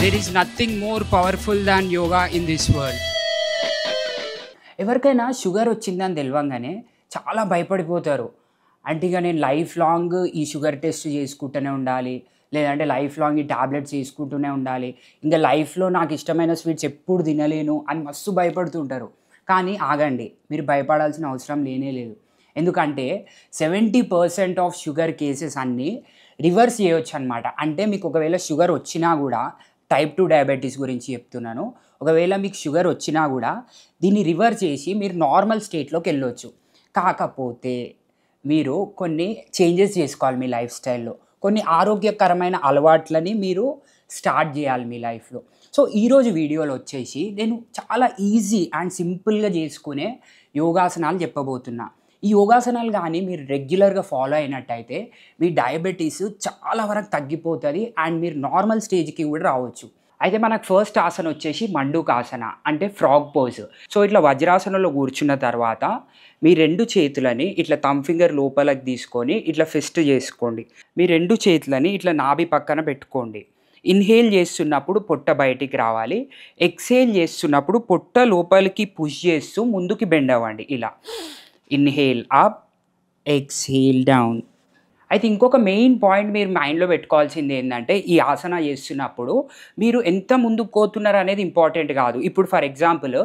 There is nothing more powerful than yoga in this world. ఎవరికైనా sugar వచ్చిందని తెలియంగానే చాలా భయపడిపోతారు. అంటే ఇక నేను లైఫ్ లాంగ్ ఈ షుగర్ టెస్ట్ చేసుకుంటూనే ఉండాలి, లేదంటే లైఫ్ లాంగ్ ఈ టాబ్లెట్స్ తీసుకుంటూనే ఉండాలి, ఇంకా లైఫ్లో నాకు ఇష్టమైన స్వీట్స్ ఎప్పుడు తినలేను అని మస్తు భయపడుతుంటారు. కానీ ఆగండి, మీరు భయపడాల్సిన అవసరం లేనే లేదు. ఎందుకంటే 70% ఆఫ్ షుగర్ కేసెస్ అన్నీ రివర్స్ చేయొచ్చు అనమాట. అంటే మీకు ఒకవేళ షుగర్ వచ్చినా కూడా, టైప్ 2 డయాబెటీస్ గురించి చెప్తున్నాను, ఒకవేళ మీకు షుగర్ వచ్చినా కూడా దీన్ని రివర్స్ చేసి మీరు నార్మల్ స్టేట్లోకి వెళ్ళొచ్చు. కాకపోతే మీరు కొన్ని చేంజెస్ చేసుకోవాలి మీ లైఫ్ స్టైల్లో, కొన్ని ఆరోగ్యకరమైన అలవాట్లని మీరు స్టార్ట్ చేయాలి మీ లైఫ్లో. సో ఈరోజు వీడియోలో వచ్చేసి నేను చాలా ఈజీ అండ్ సింపుల్గా చేసుకునే యోగాసనాలు చెప్పబోతున్నా. ఈ యోగాసనాలు కానీ మీరు రెగ్యులర్గా ఫాలో అయినట్టయితే మీ డయాబెటీస్ చాలా వరకు తగ్గిపోతుంది అండ్ మీరు నార్మల్ స్టేజ్కి కూడా రావచ్చు. అయితే మనకు ఫస్ట్ ఆసన వచ్చేసి మండూకాసన, అంటే ఫ్రాగ్ పోజ్. సో ఇట్లా వజ్రాసనంలో కూర్చున్న తర్వాత మీ రెండు చేతులని ఇట్లా థంబ్ ఫింగర్ లోపలికి తీసుకొని ఇట్లా ఫిస్ట్ చేసుకోండి. మీ రెండు చేతులని ఇట్లా నాభి పక్కన పెట్టుకోండి. ఇన్హేల్ చేస్తున్నప్పుడు పొట్ట బయటికి రావాలి, ఎక్సేల్ చేస్తున్నప్పుడు పొట్ట లోపలికి పుష్ చేస్తూ ముందుకి బెండ్ అవ్వండి. ఇలా ఇన్హేల్ అప్, ఎక్సేల్ డౌన్. అయితే ఇంకొక మెయిన్ పాయింట్ మీరు మైండ్లో పెట్టుకోవాల్సింది ఏంటంటే, ఈ ఆసన చేస్తున్నప్పుడు మీరు ఎంత ముందుకు పోతున్నారు అనేది ఇంపార్టెంట్ కాదు. ఇప్పుడు ఫర్ ఎగ్జాంపుల్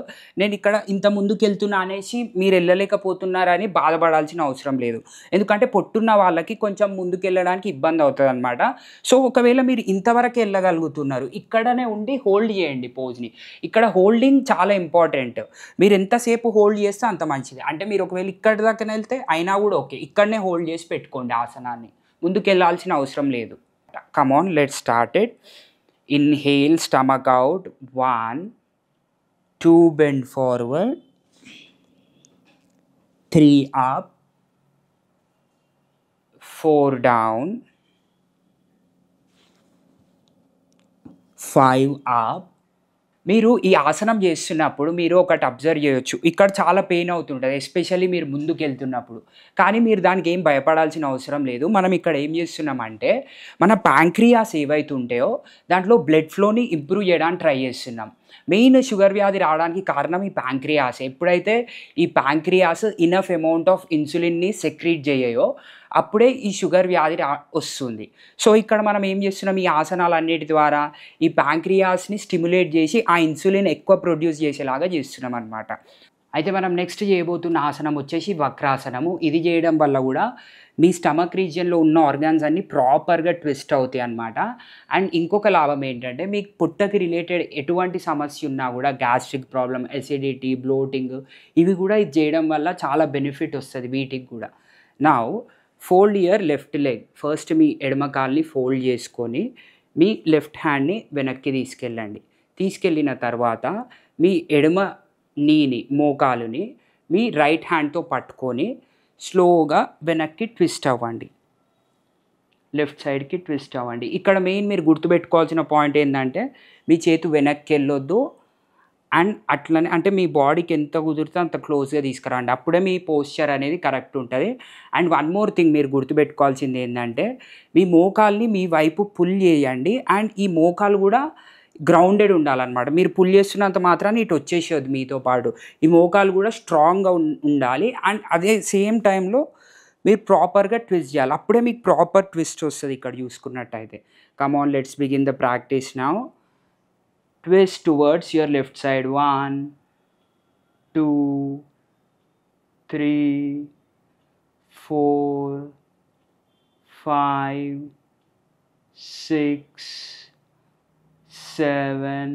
నేను ఇక్కడ ఇంత ముందుకు వెళ్తున్నా అనేసి మీరు వెళ్ళలేకపోతున్నారని బాధపడాల్సిన అవసరం లేదు. ఎందుకంటే పొట్టున్న వాళ్ళకి కొంచెం ముందుకు వెళ్ళడానికి ఇబ్బంది అవుతుంది అనమాట. సో ఒకవేళ మీరు ఇంతవరకు వెళ్ళగలుగుతున్నారు, ఇక్కడనే ఉండి హోల్డ్ చేయండి పోజ్ని. ఇక్కడ హోల్డింగ్ చాలా ఇంపార్టెంట్. మీరు ఎంతసేపు హోల్డ్ చేస్తే అంత మంచిది. అంటే మీరు ఒకవేళ ఇక్కడ దాకా వెళ్తే అయినా కూడా ఓకే, ఇక్కడనే హోల్డ్ చేసి పెట్టుకోండి ఆసనాన్ని, ముందుకు వెళ్ళాల్సిన అవసరం లేదు. Come on, let's start it. Inhale, stomach out, 1 2, bend forward, 3 up, 4 down, 5 up. మీరు ఈ ఆసనం చేస్తున్నప్పుడు మీరు ఒకటి అబ్జర్వ్ చేయొచ్చు, ఇక్కడ చాలా పెయిన్ అవుతుంటుంది, ఎస్పెషల్లీ మీరు ముందుకు వెళ్తున్నప్పుడు. కానీ మీరు దానికి ఏం భయపడాల్సిన అవసరం లేదు. మనం ఇక్కడ ఏం చేస్తున్నామంటే, మన ప్యాంక్రియాస్ ఏవైతుంటాయో దాంట్లో బ్లడ్ ఫ్లోని ఇంప్రూవ్ చేయడానికి ట్రై చేస్తున్నాం. మెయిన్ షుగర్ వ్యాధి రావడానికి కారణం ఈ ప్యాంక్రియాస్. ఎప్పుడైతే ఈ ప్యాంక్రియాస్ ఇనఫ్ అమౌంట్ ఆఫ్ ఇన్సులిన్ని సెక్రీట్ చేయయో అప్పుడే ఈ షుగర్ వ్యాధి వస్తుంది. సో ఇక్కడ మనం ఏం చేస్తున్నాం, ఈ ఆసనాలన్నిటి ద్వారా ఈ ప్యాంక్రియాస్ని స్టిమ్యులేట్ చేసి ఆ ఇన్సులిన్ ఎక్కువ ప్రొడ్యూస్ చేసేలాగా చేస్తున్నాం అనమాట. అయితే మనం నెక్స్ట్ చేయబోతున్న ఆసనం వచ్చేసి వక్రాసనము. ఇది చేయడం వల్ల కూడా మీ స్టమక్ రీజియన్లో ఉన్న ఆర్గాన్స్ అన్నీ ప్రాపర్గా ట్విస్ట్ అవుతాయి అన్నమాట. అండ్ ఇంకొక లాభం ఏంటంటే, మీకు పుట్టకి రిలేటెడ్ ఎటువంటి సమస్య ఉన్నా కూడా, గ్యాస్ట్రిక్ ప్రాబ్లం, ఎసిడిటీ, బ్లోటింగ్, ఇవి కూడా ఇది చేయడం వల్ల చాలా బెనిఫిట్ వస్తుంది వీటికి కూడా. Now fold your left leg. First మీ ఎడమ కాల్ని ఫోల్డ్ చేసుకొని మీ లెఫ్ట్ హ్యాండ్ని వెనక్కి తీసుకెళ్ళండి. తీసుకెళ్ళిన తర్వాత మీ ఎడమ నీని, మోకాలుని మీ రైట్ హ్యాండ్తో పట్టుకొని స్లోగా వెనక్కి ట్విస్ట్ అవ్వండి, లెఫ్ట్ సైడ్కి ట్విస్ట్ అవ్వండి. ఇక్కడ మెయిన్ మీరు గుర్తుపెట్టుకోవాల్సిన పాయింట్ ఏంటంటే, మీ చేతి వెనక్కి వెళ్ళొద్దు అండ్ అట్లనే అంటే మీ బాడీకి ఎంత కుదిరితే అంత క్లోజ్గా తీసుకురండి, అప్పుడే మీ పోస్చర్ అనేది కరెక్ట్ ఉంటుంది. అండ్ వన్ మోర్ థింగ్ మీరు గుర్తుపెట్టుకోవాల్సింది ఏంటంటే, మీ మోకాల్ని మీ వైపు పుల్ చేయండి అండ్ ఈ మోకాలు కూడా గ్రౌండెడ్ ఉండాలన్నమాట. మీరు పుల్ చేస్తున్నంత మాత్రాన్ని ఇటు వచ్చేసేది మీతో పాటు, ఈ మోకాలు కూడా స్ట్రాంగ్గా ఉండాలి. అండ్ అదే సేమ్ టైంలో మీరు ప్రాపర్గా ట్విస్ట్ చేయాలి, అప్పుడే మీకు ప్రాపర్ ట్విస్ట్ వస్తుంది ఇక్కడ చూసుకున్నట్టయితే. Come on, let's begin the practice now. Twist towards your left side. 1 2 3 4 5 6 7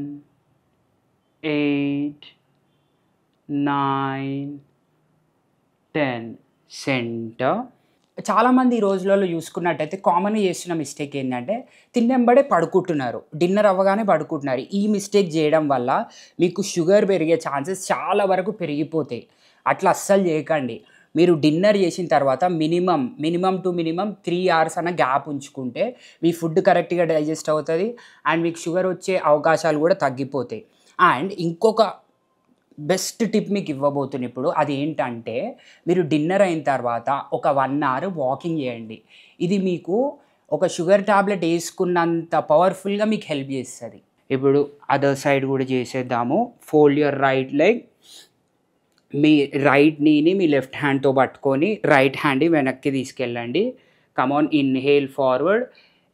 8 9 10. Centre. చాలామంది ఈ రోజులలో చూసుకున్నట్టయితే కామన్గా చేస్తున్న మిస్టేక్ ఏంటంటే, తిన్నెంబడే పడుకుంటున్నారు, డిన్నర్ అవ్వగానే పడుకుంటున్నారు. ఈ మిస్టేక్ చేయడం వల్ల మీకు షుగర్ పెరిగే ఛాన్సెస్ చాలా వరకు పెరిగిపోతాయి. అట్లా అస్సలు చేయకండి. మీరు డిన్నర్ చేసిన తర్వాత మినిమం టు మినిమం 3 hours అన్న గ్యాప్ ఉంచుకుంటే మీ ఫుడ్ కరెక్ట్గా డైజెస్ట్ అవుతుంది అండ్ మీకు షుగర్ వచ్చే అవకాశాలు కూడా తగ్గిపోతాయి. అండ్ ఇంకొక బెస్ట్ టిప్ మీకు ఇవ్వబోతున్నా ఇప్పుడు. అది ఏంటంటే, మీరు డిన్నర్ అయిన తర్వాత ఒక 1 hour వాకింగ్ చేయండి. ఇది మీకు ఒక షుగర్ టాబ్లెట్ వేసుకున్నంత పవర్ఫుల్గా మీకు హెల్ప్ చేస్తుంది. ఇప్పుడు అదర్ సైడ్ కూడా చేసేద్దాము. Fold your right leg. మీ రైట్ నీని మీ లెఫ్ట్ హ్యాండ్తో పట్టుకొని రైట్ హ్యాండ్ని వెనక్కి తీసుకెళ్ళండి. Come on, inhale forward,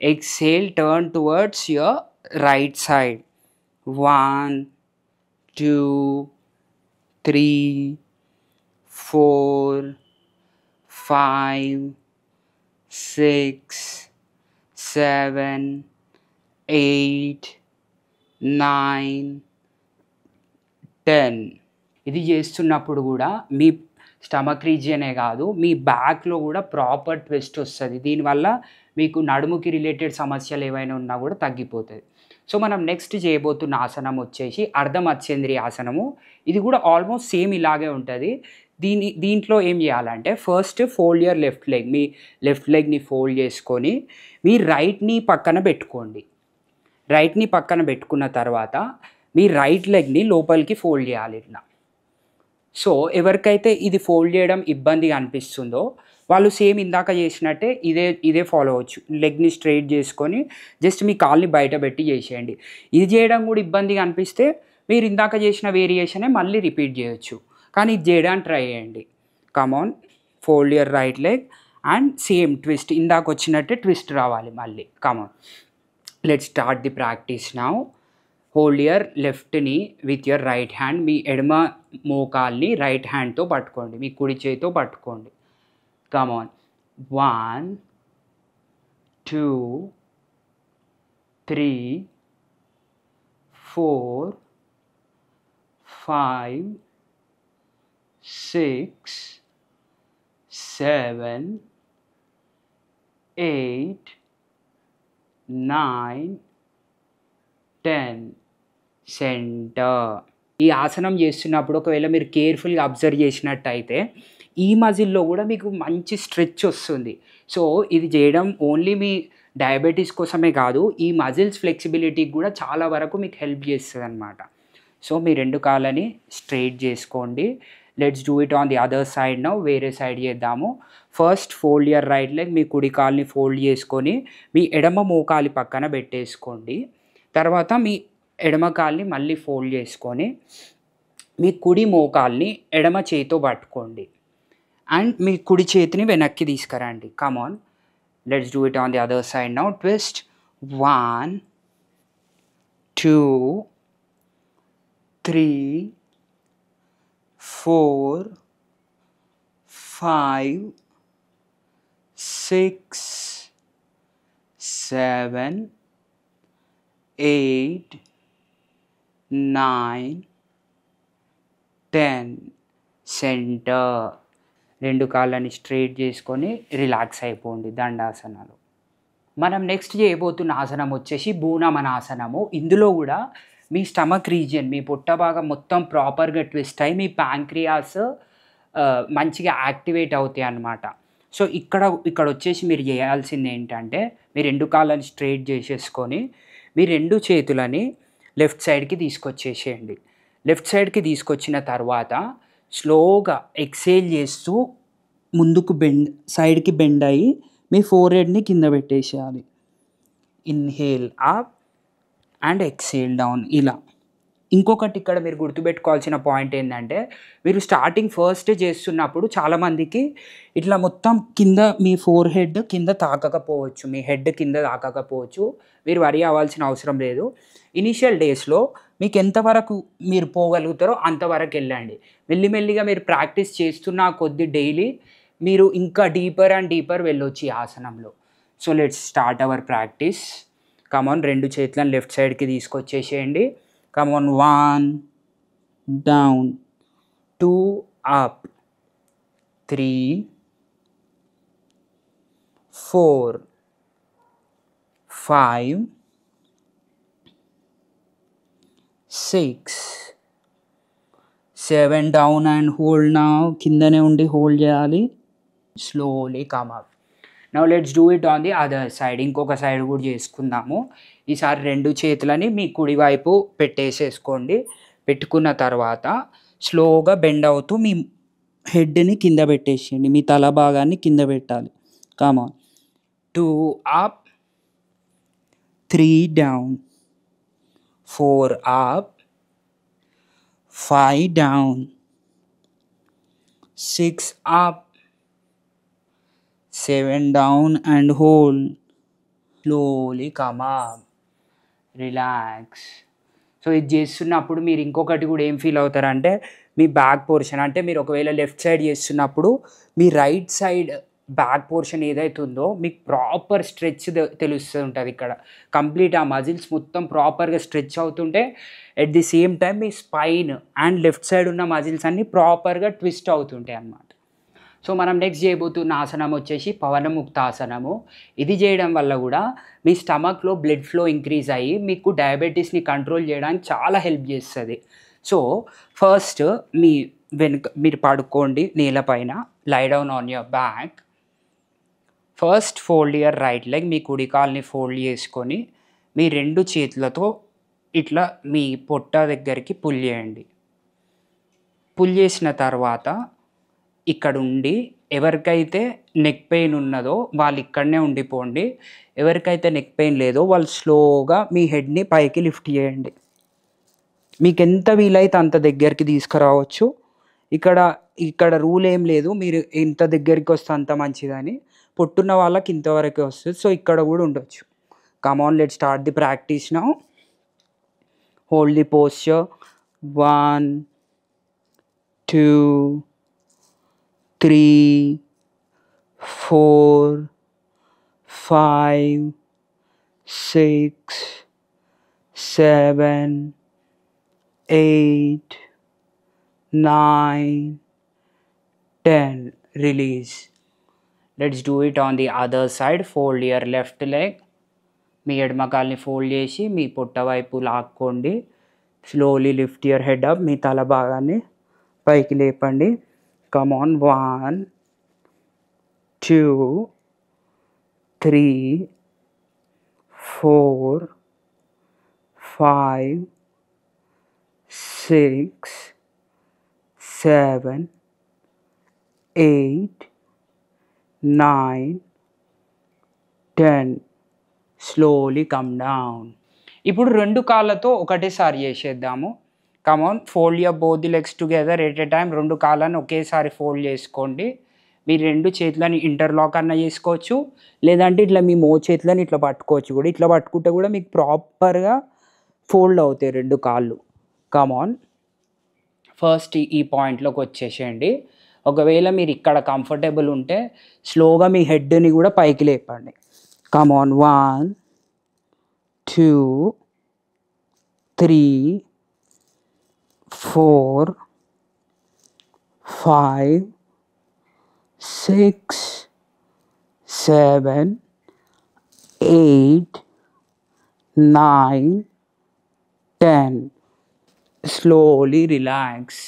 exhale turn towards your right side. 1 2 3 4 5 6 7 8 9 10. ఇది చేస్తున్నప్పుడు కూడా మీ స్టమక్ రీజియనే కాదు, మీ బ్యాక్లో కూడా ప్రాపర్ ట్విస్ట్ వస్తుంది. దీనివల్ల మీకు నడుముకి రిలేటెడ్ సమస్యలు ఏవైనా ఉన్నా కూడా తగ్గిపోతుంది. సో మనం నెక్స్ట్ చేయబోతున్న ఆసనం వచ్చేసి అర్ధమత్స్యంద్రియ ఆసనము. ఇది కూడా ఆల్మోస్ట్ సేమ్ ఇలాగే ఉంటుంది. దీంట్లో ఏం చేయాలంటే first fold your left leg. మీ లెఫ్ట్ లెగ్ని ఫోల్డ్ చేసుకొని మీ రైట్ని పక్కన పెట్టుకోండి. రైట్ని పక్కన పెట్టుకున్న తర్వాత మీ రైట్ లెగ్ని లోపలికి ఫోల్డ్ చేయాలి ఇట్లా. సో ఎవరికైతే ఇది ఫోల్డ్ చేయడం ఇబ్బందిగా అనిపిస్తుందో వాళ్ళు సేమ్ ఇందాక చేసినట్టే ఇదే ఫాలో అవ్వచ్చు. లెగ్ని స్ట్రైట్ చేసుకొని జస్ట్ మీ కాల్ని బయట పెట్టి చేసేయండి. ఇది చేయడం కూడా ఇబ్బందిగా అనిపిస్తే మీరు ఇందాక చేసిన వేరియేషనే మళ్ళీ రిపీట్ చేయొచ్చు, కానీ ఇది చేయడానికి ట్రై చేయండి. Come on, fold your right leg and same twist, ఇందాక వచ్చినట్టే ట్విస్ట్ రావాలి మళ్ళీ. Come on, let's start the practice now. Hold your లెఫ్ట్ని విత్ యువర్ రైట్ హ్యాండ్. మీ ఎడమ మోకాల్ని రైట్ హ్యాండ్తో పట్టుకోండి, మీ కుడి చేతితో పట్టుకోండి. Come on. 1 2 3 4 5 6 7 8 9 10. సెంటర్. ఈ ఆసనం చేస్తున్నప్పుడు ఒకవేళ మీరు కేర్ఫుల్గా అబ్జర్వ్ చేసినట్టయితే ఈ మజిల్లో కూడా మీకు మంచి స్ట్రెచ్ వస్తుంది. సో ఇది చేయడం ఓన్లీ మీ డయాబెటీస్ కోసమే కాదు, ఈ మజిల్స్ ఫ్లెక్సిబిలిటీకి కూడా చాలా వరకు మీకు హెల్ప్ చేస్తుంది అనమాట. సో మీ రెండు కాళ్ళని స్ట్రైట్ చేసుకోండి. Let's do it on the other side now. వేరే సైడ్ చేద్దాము. First fold your right leg. మీ కుడి కాల్ని ఫోల్డ్ చేసుకొని మీ ఎడమ మోకాలి పక్కన పెట్టేసుకోండి. తర్వాత మీ ఎడమ కాల్ని మళ్ళీ ఫోల్డ్ చేసుకొని మీ కుడి మోకాల్ని ఎడమ చేతితో పట్టుకోండి అండ్ మీ కుడి చేతిని వెనక్కి తీసుకురండి. Come on, let's do it on the other side now. Twist. 1 2 3 4 5 6 7 8 9 10. Centre. రెండు కాళ్ళని స్ట్రైట్ చేసుకొని రిలాక్స్ అయిపోండి దండాసనాలు. మనం నెక్స్ట్ చేయబోతున్న ఆసనం వచ్చేసి భూనమనాసనము. ఇందులో కూడా మీ స్టమక్ రీజియన్, మీ పొట్ట భాగం మొత్తం ప్రాపర్గా ట్విస్ట్ అయ్యి మీ ప్యాంక్రియాస్ మంచిగా యాక్టివేట్ అవుతాయి అన్నమాట. సో ఇక్కడ వచ్చేసి మీరు చేయాల్సింది ఏంటంటే మీ రెండు కాళ్ళని స్ట్రైట్ చేసేసుకొని మీ రెండు చేతులని లెఫ్ట్ సైడ్కి తీసుకొచ్చేసేయండి. లెఫ్ట్ సైడ్కి తీసుకొచ్చిన తర్వాత స్లోగా ఎక్సేల్ చేస్తూ ముందుకు సైడ్కి బెండ్ అయ్యి మీ ఫోర్హెడ్ని కింద పెట్టేసేయాలి. Inhale up and exhale down ఇలా. ఇంకొకటి ఇక్కడ మీరు గుర్తుపెట్టుకోవాల్సిన పాయింట్ ఏంటంటే మీరు స్టార్టింగ్ ఫస్ట్ చేస్తున్నప్పుడు చాలామందికి ఇట్లా మొత్తం కింద మీ ఫోర్హెడ్ కింద తాకకపోవచ్చు, మీ హెడ్ కింద తాకకపోవచ్చు. మీరు వరి అవ్వాల్సిన అవసరం లేదు. ఇనీషియల్ డేస్లో మీకు ఎంతవరకు మీరు పోగలుగుతారో అంతవరకు వెళ్ళండి. మెల్లిమెల్లిగా మీరు ప్రాక్టీస్ చేస్తున్న కొద్ది డైలీ మీరు ఇంకా డీపర్ అండ్ డీపర్ వెళ్ళొచ్చు ఈ ఆసనంలో. So let's start our practice. Come on, రెండు చేతులను లెఫ్ట్ సైడ్కి తీసుకొచ్చేసేయండి. Come on, 1 down, 2 up, 3 4 5 6 7 down and hold. నా కిందనే ఉండి హోల్డ్ చేయాలి. Slowly come up. Now let's do it on the other side. ఇంకొక సైడ్ కూడా చేసుకుందాము. ఈసారి రెండు చేతులని మీ కుడివైపు పెట్టేసేసుకోండి. పెట్టుకున్న తర్వాత స్లోగా బెండ్ అవుతూ మీ హెడ్ని కింద పెట్టేసేయండి. మీ తల భాగాన్ని కింద పెట్టాలి. Come on, 2 up, 3 down, 4 up, 5 down, 6 up, 7 down and hold. Slowly come up. Relax. So ఇది చేస్తున్నప్పుడు మీరు ఇంకొకటి కూడా ఏం ఫీల్ అవుతారంటే మీ బ్యాక్ పోర్షన్ అంటే మీరు ఒకవేళ లెఫ్ట్ సైడ్ చేస్తున్నప్పుడు మీ రైట్ సైడ్ బ్యాక్ పోర్షన్ ఏదైతే ఉందో మీకు ప్రాపర్ స్ట్రెచ్ తెలుస్తూ ఉంటుంది. ఇక్కడ కంప్లీట్ ఆ మజిల్స్ మొత్తం ప్రాపర్గా స్ట్రెచ్ అవుతుంటే at the same time me spine and left side ఉన్న మజిల్స్ అన్నీ ప్రాపర్గా ట్విస్ట్ అవుతుంటాయి అన్నమాట. సో మనం నెక్స్ట్ చేయబోతున్న ఆసనం వచ్చేసి పవనముక్తాసనము. ఇది చేయడం వల్ల కూడా మీ స్టమక్లో బ్లడ్ ఫ్లో ఇంక్రీజ్ అయ్యి మీకు డయాబెటీస్ని కంట్రోల్ చేయడానికి చాలా హెల్ప్ చేస్తుంది. సో ఫస్ట్ మీరు పడుకోండి నేలపైన, lie down on your back. First fold your right leg, మీ కుడి కాల్ని ఫోల్డ్ చేసుకొని మీ 2 చేతులతో ఇట్లా మీ పొట్ట దగ్గరికి పుల్ చేయండి. పుల్ చేసిన తర్వాత ఇక్కడ ఉండి ఎవరికైతే నెక్ పెయిన్ ఉన్నదో వాళ్ళు ఇక్కడనే ఉండిపోండి. ఎవరికైతే నెక్ పెయిన్ లేదో వాళ్ళు స్లోగా మీ హెడ్ని పైకి లిఫ్ట్ చేయండి. మీకు ఎంత వీలైతే అంత దగ్గరికి తీసుకురావచ్చు. ఇక్కడ రూల్ ఏం లేదు, మీరు ఎంత దగ్గరికి వస్తే అంత మంచిదని. పొట్టున్న వాళ్ళకి ఇంతవరకే వస్తుంది. సో ఇక్కడ కూడా ఉండొచ్చు. Come on, let start the practice now. Hold the posture. 1 2 3 4 5 6 7 8 9 10. Release. Let's do it on the other side. Fold your left leg. మీ ఎడమ కాల్ని ఫోల్డ్ చేసి మీ పొట్ట వైపు లాక్కోండి. Slowly lift your head up. మీ తల భాగాన్ని పైకి లేపండి. Come on. 1 2 3 4 5 6 7 8 9 10. Slowly come down. ఇప్పుడు 2 కాళ్ళతో ఒకటేసారి చేసేద్దాము. Come on, fold your both the legs together at a time. 2 కాళ్ళని ఒకేసారి ఫోల్డ్ చేసుకోండి. మీరు 2 చేతులని ఇంటర్లాక్ అన్న చేసుకోవచ్చు, లేదంటే ఇట్లా మీ చేతులని ఇట్లా పట్టుకోవచ్చు కూడా. ఇట్లా పట్టుకుంటే కూడా మీకు ప్రాపర్గా ఫోల్డ్ అవుతాయి 2 కాళ్ళు. కమ్ ఆన్, ఫస్ట్ ఈ పాయింట్లోకి వచ్చేసేయండి. ఒకవేళ మీరు ఇక్కడ కంఫర్టబుల్ ఉంటే స్లోగా మీ హెడ్ని కూడా పైకి లేపండి. Come on. 1 2 3 4 5 6 7 8 9 10. Slowly relax.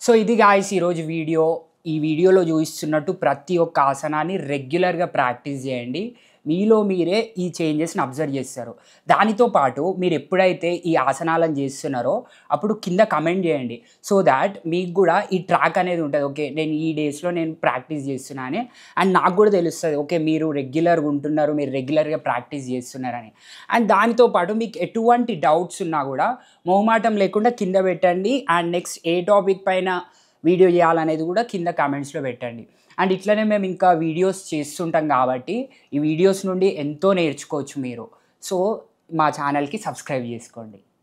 So ఇది గాయ్స్ ఈరోజు వీడియో. ఈ వీడియోలో చూపిస్తున్నట్టు ప్రతి ఒక్క ఆసనాన్ని రెగ్యులర్గా ప్రాక్టీస్ చేయండి. మీలో మీరే ఈ చేంజెస్ని అబ్జర్వ్ చేస్తారు. దానితో పాటు మీరు ఎప్పుడైతే ఈ ఆసనాలను చేస్తున్నారో అప్పుడు కింద కమెంట్ చేయండి. సో దాట్ మీకు కూడా ఈ ట్రాక్ అనేది ఉంటుంది. ఓకే, నేను ఈ డేస్లో నేను ప్రాక్టీస్ చేస్తున్నాను అండ్ నాకు కూడా తెలుస్తుంది ఓకే మీరు రెగ్యులర్గా ఉంటున్నారు, మీరు రెగ్యులర్గా ప్రాక్టీస్ చేస్తున్నారని. అండ్ దానితో పాటు మీకు ఎటువంటి డౌట్స్ ఉన్నా కూడా మొహమాటం లేకుండా కింద పెట్టండి. అండ్ నెక్స్ట్ ఏ టాపిక్ పైన వీడియో చేయాలనేది కూడా కింద కామెంట్స్లో పెట్టండి. అండ్ ఇట్లనే మేము ఇంకా వీడియోస్ చేస్తుంటాం కాబట్టి ఈ వీడియోస్ నుండి ఎంతో నేర్చుకోవచ్చు మీరు. సో మా ఛానల్కి సబ్స్క్రైబ్ చేసుకోండి.